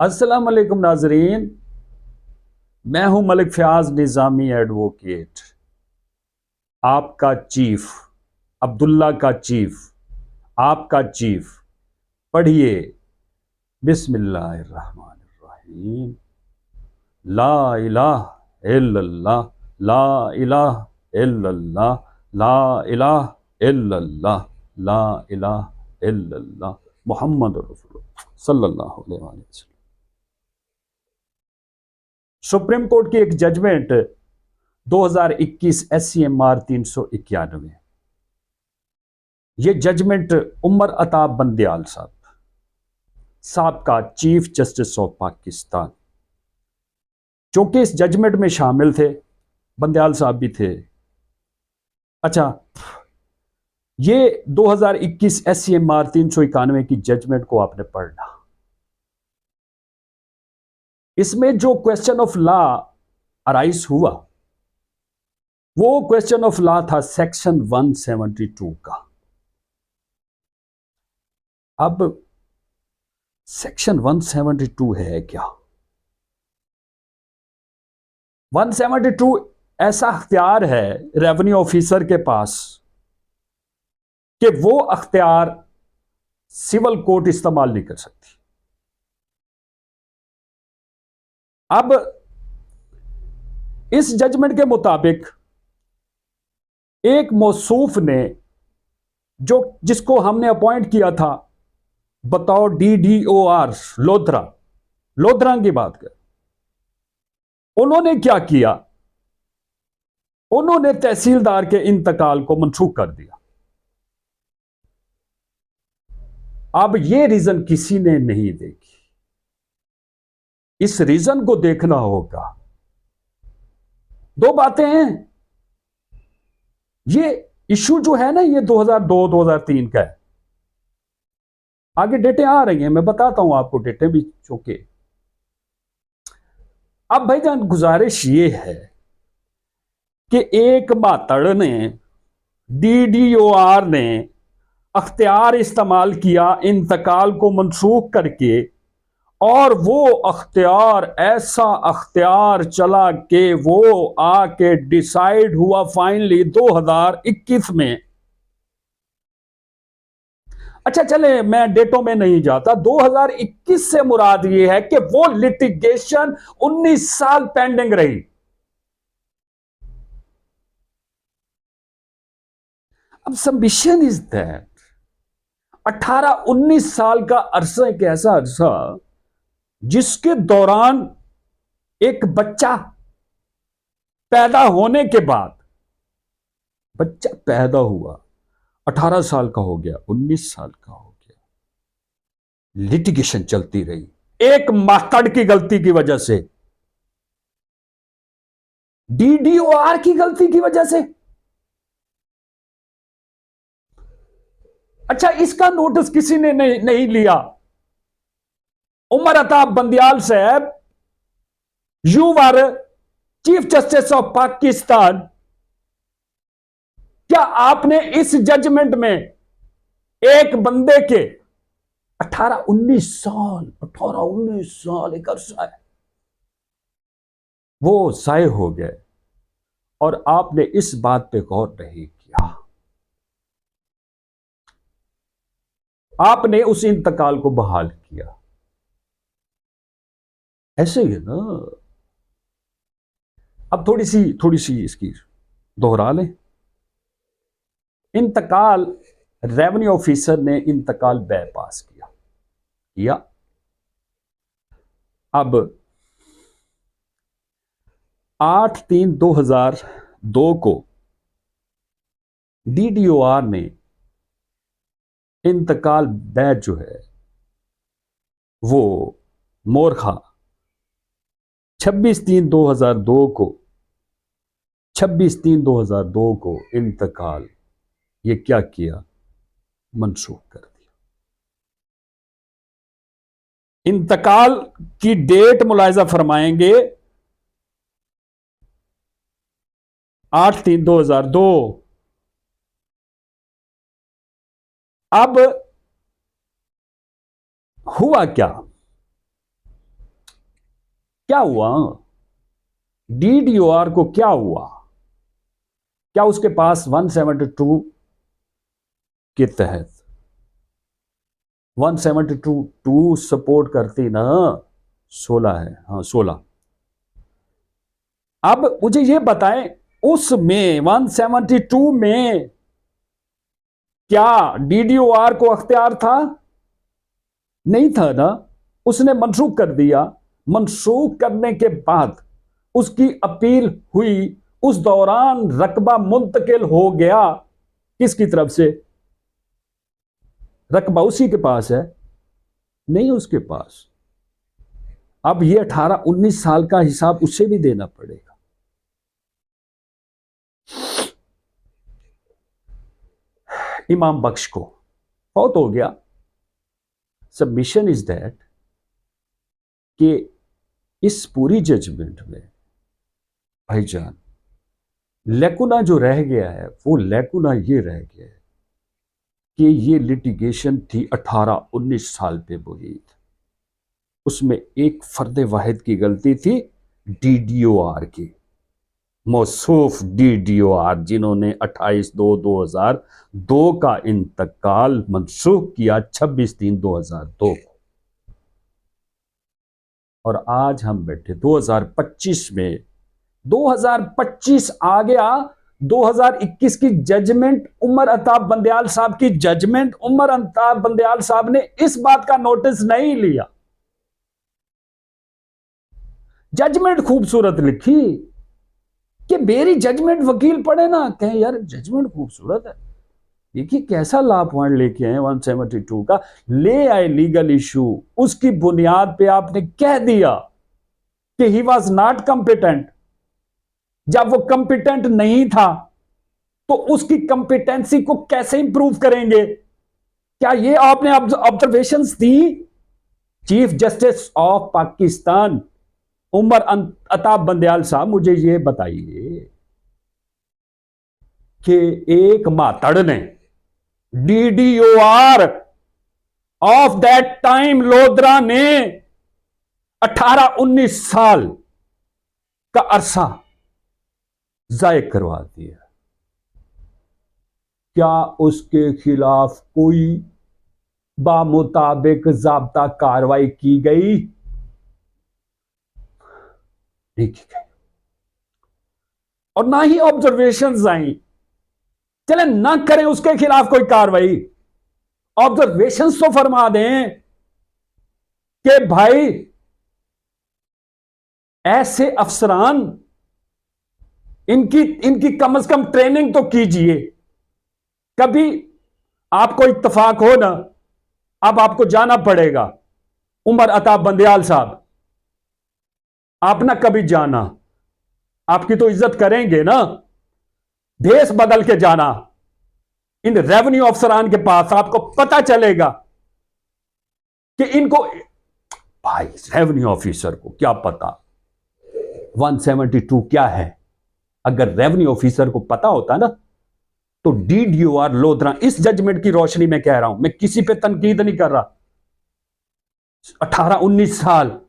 अस्सलाम वालेकुम नाजरीन। मैं हूं मलिक फयाज निज़ामी एडवोकेट, आपका चीफ, अब्दुल्ला का चीफ, आपका चीफ। पढ़िए बिस्मिल्लाहिर्रहमानिर्रहीम। ला इलाहा इल्लल्लाह, ला इलाहा इल्लल्लाह, ला इलाहा इल्लल्लाह, ला इलाहा इल्लल्लाह, मुहम्मद रसूलुल्लाह सल्लल्लाहु अलैहि वसल्लम। सुप्रीम कोर्ट की एक जजमेंट 2021 SCMR 391। ये जजमेंट उमर अताब बंदयाल साहब का चीफ जस्टिस ऑफ पाकिस्तान, जो कि इस जजमेंट में शामिल थे, बंदयाल साहब भी थे। अच्छा, ये 2021 SCMR 391 की जजमेंट को आपने पढ़ना। इसमें जो क्वेश्चन ऑफ लॉ अराइज हुआ, वो क्वेश्चन ऑफ लॉ था सेक्शन 172 का। अब सेक्शन 172 है क्या? 172 ऐसा अख्तियार है रेवेन्यू ऑफिसर के पास कि वो अख्तियार सिविल कोर्ट इस्तेमाल नहीं कर सकती। अब इस जजमेंट के मुताबिक एक मौसूफ ने, जो जिसको हमने अपॉइंट किया था बताओ DDOR लोधरा की बात कर, उन्होंने क्या किया? उन्होंने तहसीलदार के इंतकाल को मनसूख कर दिया। अब यह रीजन किसी ने नहीं देखी, इस रीजन को देखना होगा। दो बातें हैं। ये इशू जो है ना, ये 2002-2003 का है। आगे डेटें आ रही हैं, मैं बताता हूं आपको डेटें भी चूंकि। अब भाईजान गुजारिश ये है कि एक मातड़ ने, DDOR ने अख्तियार इस्तेमाल किया इंतकाल को मनसूख करके, और वो अख्तियार ऐसा अख्तियार चला कि वो आके डिसाइड हुआ फाइनली 2021 में। अच्छा चले, मैं डेटों में नहीं जाता। 2021 से मुराद ये है कि वो लिटिगेशन 19 साल पेंडिंग रही। अब सबमिशन इज दैट 18-19 साल का अरसा एक ऐसा अरसा जिसके दौरान एक बच्चा पैदा होने के बाद, बच्चा पैदा हुआ 18 साल का हो गया, 19 साल का हो गया, लिटिगेशन चलती रही एक मातड़ की गलती की वजह से, DDOR की गलती की वजह से। अच्छा, इसका नोटिस किसी ने नहीं लिया। उमर अताब बंदयाल साहब, you are chief justice of Pakistan, क्या आपने इस जजमेंट में एक बंदे के 18-19 साल एक अरसा है, वो जाये हो गए, और आपने इस बात पे गौर नहीं किया। आपने उस इंतकाल को बहाल किया। ऐसे ही है ना। अब थोड़ी सी इसकी दोहरा लें। इंतकाल, रेवेन्यू ऑफिसर ने इंतकाल बाईपास किया। अब 8/3/2002 को DDOR ने इंतकाल बैच जो है वो मोरखा 26/3/2002 को इंतकाल ये क्या किया, मनसूख कर दिया। इंतकाल की डेट मुलाहिजा फरमाएंगे 8/3/2002। अब हुआ क्या? क्या हुआ? डीडीओआर को क्या हुआ? क्या उसके पास 172 के तहत 172 सपोर्ट करती ना? 16 है, हाँ 16। अब मुझे ये बताएं, उसमें 172 में क्या डीडीओआर को अख्तियार था? नहीं था ना। उसने मनसूख कर दिया। मनसूख करने के बाद उसकी अपील हुई, उस दौरान रकबा मुंतकिल हो गया। किसकी तरफ से? रकबा उसी के पास है, नहीं उसके पास। अब ये 18-19 साल का हिसाब उसे भी देना पड़ेगा। इमाम बख्श को फौत हो गया। सबमिशन इज दैट कि इस पूरी जजमेंट में भाईजान लेकुना जो रह गया है, वो लेकुना ये रह गया है कि ये लिटिगेशन थी 18-19 साल पे मुहित। उसमें एक फर्द वाहिद की गलती थी, डीडीओआर की। मौसूफ डीडीओआर जिन्होंने 28/2/2002 का इंतकाल मनसूख किया 26/3/2002 को। और आज हम बैठे 2025 में, 2025 आ गया। 2021 की जजमेंट, उमर अताब बंदयाल साहब की जजमेंट, उमर अताब बंदयाल साहब ने इस बात का नोटिस नहीं लिया। जजमेंट खूबसूरत लिखी कि मेरी जजमेंट वकील पढ़े ना, कहें यार जजमेंट खूबसूरत है, देखिए कैसा लॉ पॉइंट लेके आए 172 का, ले आए लीगल इशू। उसकी बुनियाद पे आपने कह दिया कि ही वॉज नॉट कॉम्पिटेंट। जब वो कॉम्पिटेंट नहीं था तो उसकी कॉम्पिटेंसी को कैसे इंप्रूव करेंगे? क्या ये आपने ऑब्जर्वेशंस दी? Chief justice of Pakistan Umar Ata Bandial साहब, मुझे ये बताइए कि एक मातड़ ने डीडीओआर ऑफ दैट टाइम लोधरा ने 18-19 साल का अरसा जाये करवा दिया। क्या उसके खिलाफ कोई बामुताबिक ज़ाब्ता कार्रवाई की गई? नहीं की गई। और ना ही ऑब्जर्वेशंस आई। चले ना करें उसके खिलाफ कोई कार्रवाई, ऑब्जर्वेशंस तो फरमा दें कि भाई ऐसे अफसरान, इनकी कम से कम ट्रेनिंग तो कीजिए। कभी आपको इत्तफाक हो ना, अब आपको जाना पड़ेगा। उमर अताब बंदयाल साहब, आप ना कभी जाना, आपकी तो इज्जत करेंगे ना, देश बदल के जाना इन रेवेन्यू अफसरान के पास, आपको पता चलेगा कि इनको, भाई रेवेन्यू ऑफिसर को क्या पता 172 क्या है। अगर रेवेन्यू ऑफिसर को पता होता ना तो डीडीओआर लोधरा, इस जजमेंट की रोशनी में कह रहा हूं, मैं किसी पे तनकीद नहीं कर रहा, 18-19 साल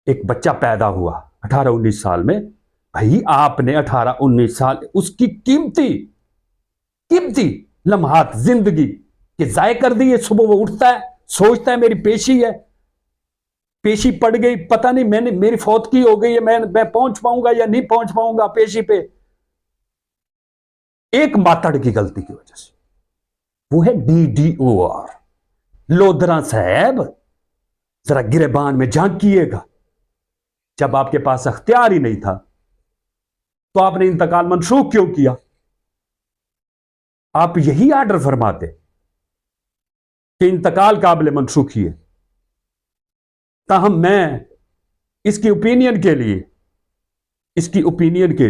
एक बच्चा पैदा हुआ 18-19 साल में, भाई आपने 18-19 साल उसकी कीमती लम्हात जिंदगी के जाय कर दिए। सुबह वो उठता है, सोचता है मेरी पेशी है, पेशी पड़ गई, पता नहीं मैंने, मेरी फौतगी हो गई है, मैं पहुंच पाऊंगा या नहीं पहुंच पाऊंगा पेशी पे। एक मातड़ की गलती की वजह से, वो है डीडीओआर लोधरा साहब। जरा गिरेबान में झांकिएगा, जब आपके पास अख्तियार ही नहीं था तो आपने इंतकाल मनसूख क्यों किया? आप यही आर्डर फरमाते कि इंतकाल काबिल मनसूखी है। ताहम मैं इसकी ओपिनियन के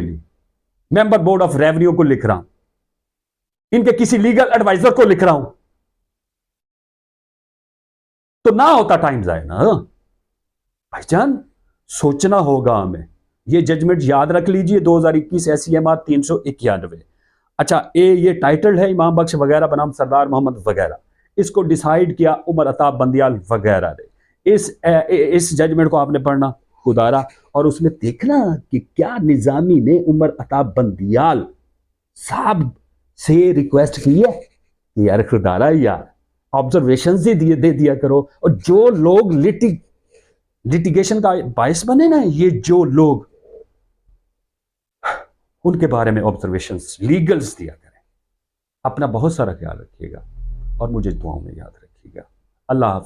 लिए मेंबर बोर्ड ऑफ रेवेन्यू को लिख रहा हूं, इनके किसी लीगल एडवाइजर को लिख रहा हूं, तो ना होता टाइम जाए ना भाईजान, सोचना होगा हमें। ये जजमेंट याद रख लीजिए, 2021 SCMR 391। अच्छा, ये टाइटल है इमाम बख्श वगैरह बनाम सरदार मोहम्मद वगैरह, इसको डिसाइड किया उमर अताब बंदयाल वगैरह ने। इस जजमेंट को आपने पढ़ना खुदारा, और उसमें देखना कि क्या निजामी ने उमर अता बंदियाल साहब से रिक्वेस्ट की है कि यार खुदारा यार ऑब्जर्वेशन दे दिया करो, और जो लोग लिटिगेशन का बायस बने ना, ये जो लोग, उनके बारे में ऑब्जर्वेशंस लीगल्स दिया करें। अपना बहुत सारा ख्याल रखिएगा और मुझे दुआओं में याद रखिएगा। अल्लाह हाफ़िज़।